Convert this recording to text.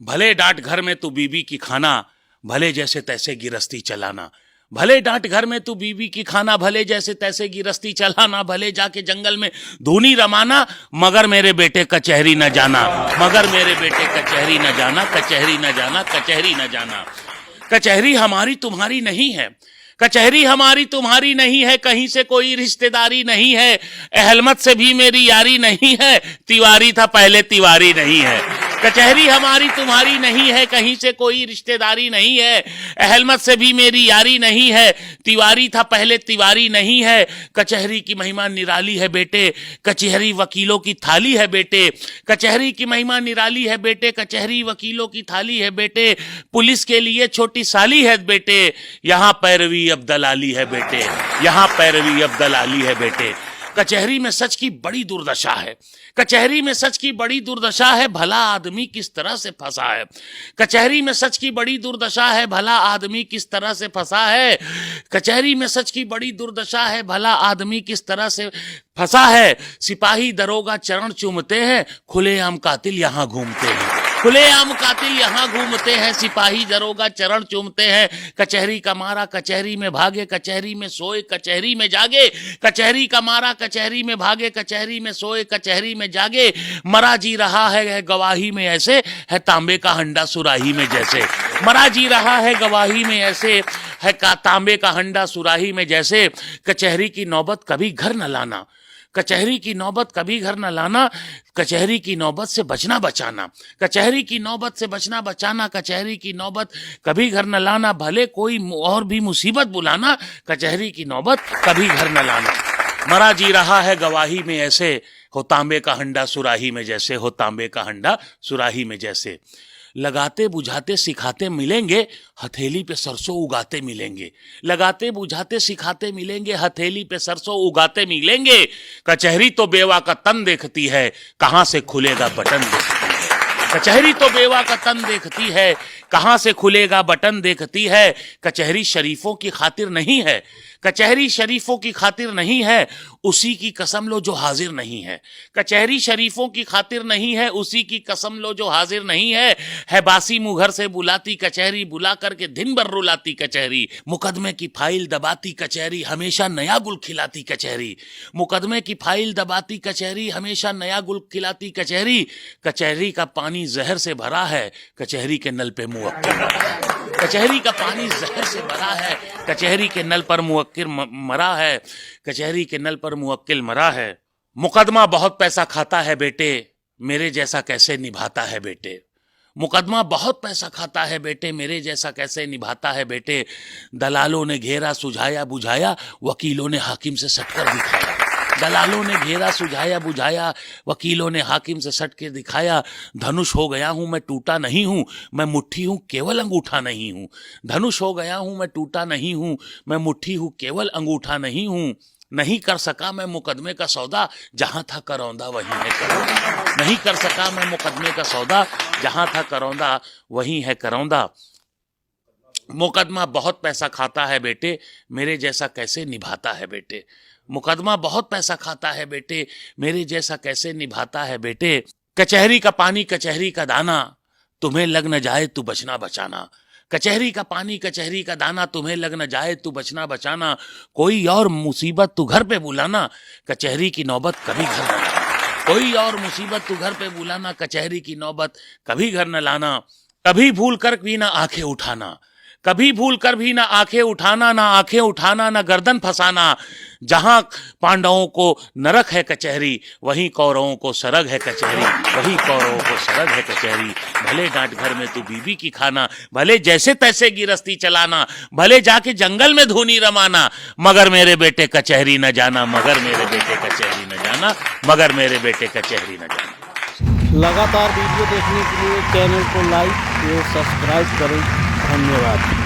भले डांट घर में तू बीबी की खाना, भले जैसे तैसे गिरस्ती चलाना। भले डांट घर में तू बीबी की खाना, भले जैसे तैसे गिरस्ती चलाना। भले जाके जंगल में धूनी रमाना, मगर मेरे बेटे कचहरी न जाना। मगर मेरे बेटे कचहरी न जाना, कचहरी न जाना, कचहरी न जाना। कचहरी हमारी तुम्हारी नहीं है, कचहरी हमारी तुम्हारी नहीं है, कहीं से कोई रिश्तेदारी नहीं है। अहलमत से भी मेरी यारी नहीं है, तिवारी था पहले तिवारी नहीं है। कचहरी हमारी तुम्हारी नहीं है, कहीं से कोई रिश्तेदारी नहीं है। अहलमत से भी मेरी यारी नहीं है, तिवारी था पहले तिवारी नहीं है। कचहरी की महिमा निराली है बेटे, कचहरी वकीलों की थाली है बेटे। कचहरी की महिमा निराली है बेटे, कचहरी वकीलों की थाली है बेटे। पुलिस के लिए छोटी साली है बेटे, यहाँ पैरवी अब दलाली है बेटे। यहाँ पैरवी अब दलाली है बेटे। कचहरी में सच की बड़ी दुर्दशा है, कचहरी में सच की बड़ी दुर्दशा है, भला आदमी किस तरह से फंसा है। कचहरी में सच की बड़ी दुर्दशा है, भला आदमी किस तरह से फंसा है। कचहरी में सच की बड़ी दुर्दशा है, भला आदमी किस तरह से फंसा है। सिपाही दरोगा चरण चूमते हैं, खुलेआम कातिल यहाँ घूमते हैं। खुलेआम कातिल यहाँ घूमते हैं, सिपाही दरोगा चरण चूमते हैं। कचहरी का मारा कचहरी में भागे, कचहरी में सोए कचहरी में जागे। कचहरी का मारा कचहरी में भागे, कचहरी में सोए कचहरी में जागे। मरा जी रहा है गवाही में ऐसे, है तांबे का हंडा सुराही में जैसे। मरा जी रहा है गवाही में ऐसे, है तांबे का हंडा सुराही में जैसे। कचहरी की नौबत कभी घर न लाना, कचहरी की नौबत कभी घर न लाना। कचहरी की नौबत से बचना बचाना, कचहरी की नौबत से बचना बचाना। कचहरी की नौबत कभी घर न लाना, भले कोई और भी मुसीबत बुलाना। कचहरी की नौबत कभी घर न लाना। मरा जी रहा है गवाही में ऐसे, हो तांबे का हंडा सुराही में जैसे। हो तांबे का हंडा सुराही में जैसे। लगाते बुझाते सिखाते मिलेंगे, हथेली पे सरसों उगाते मिलेंगे। लगाते बुझाते सिखाते मिलेंगे, हथेली पे सरसों उगाते मिलेंगे। कचहरी तो बेवा का तन देखती है, कहां से खुलेगा बटन देखती है। कचहरी तो बेवा का तन देखती है, कहां से खुलेगा बटन देखती है। कचहरी शरीफों की खातिर नहीं है, कचहरी शरीफों की खातिर नहीं है, उसी की कसम लो जो हाजिर नहीं है। कचहरी शरीफों की खातिर नहीं है, उसी की कसम लो जो हाजिर नहीं है बासी मुंह घर से बुलाती कचहरी, बुला करके दिन भर रुलाती कचहरी। मुकदमे की फाइल दबाती कचहरी, हमेशा नया गुल खिलाती कचहरी। मुकदमे की फाइल दबाती कचहरी, हमेशा नया गुल खिलाती कचहरी। कचहरी का पानी जहर से भरा है, कचहरी के नल पे मुवक्किल। कचहरी का पानी जहर से भरा है, कचहरी के नल पर मुवक्किल मरा है। कचहरी के नल पर मुवक्किल मरा है। मुकदमा बहुत पैसा खाता है बेटे, मेरे जैसा कैसे निभाता है बेटे। मुकदमा बहुत पैसा खाता है बेटे, मेरे जैसा कैसे निभाता है बेटे। दलालों ने घेरा सुझाया बुझाया, वकीलों ने हाकिम से सटकर दिखाया। दलालों ने घेरा सुझाया बुझाया, वकीलों ने हाकिम से सट के दिखाया। धनुष हो गया हूं मैं टूटा नहीं हूं, मैं मुट्ठी हूं केवल अंगूठा नहीं हूं। धनुष हो गया हूं मैं टूटा नहीं हूं, मैं मुट्ठी हूं केवल अंगूठा नहीं हूं। नहीं कर सका मैं मुकदमे का सौदा, जहां था करौंदा वहीं है करौंदा। नहीं कर सका मैं मुकदमे का सौदा, जहां था करौंदा वहीं है करौंदा। मुकदमा बहुत पैसा खाता है बेटे, मेरे जैसा कैसे निभाता है बेटे। मुकदमा बहुत पैसा खाता है बेटे, मेरे जैसा कैसे निभाता है बेटे। कचहरी का पानी कचहरी का दाना, तुम्हें लग न जाए तू बचना बचाना। कचहरी का पानी कचहरी का दाना, तुम्हें लग न जाए तू बचना बचाना। कोई और मुसीबत तू घर पे बुलाना, कचहरी की नौबत कभी घर न लाना। कोई और मुसीबत तू घर पे बुलाना, कचहरी की नौबत कभी घर न लाना। कभी भूल कर भी ना आंखें उठाना, कभी भूल कर भी ना आंखें उठाना। ना आंखें उठाना ना गर्दन फंसाना। जहां पांडवों को नरक है कचहरी, वहीं कौरवों को सरग है कचहरी। वहीं कौरवों को सरग है कचहरी। भले डांट घर में तू बीबी की खाना, भले जैसे तैसे गिरस्ती चलाना। भले जाके जंगल में धूनी रमाना, मगर मेरे बेटे कचहरी न जाना। मगर मेरे बेटे कचहरी न जाना, मगर मेरे बेटे कचहरी न जाना। लगातार वीडियो देखने के लिए चैनल को लाइक और सब्सक्राइब करें। धन्यवाद।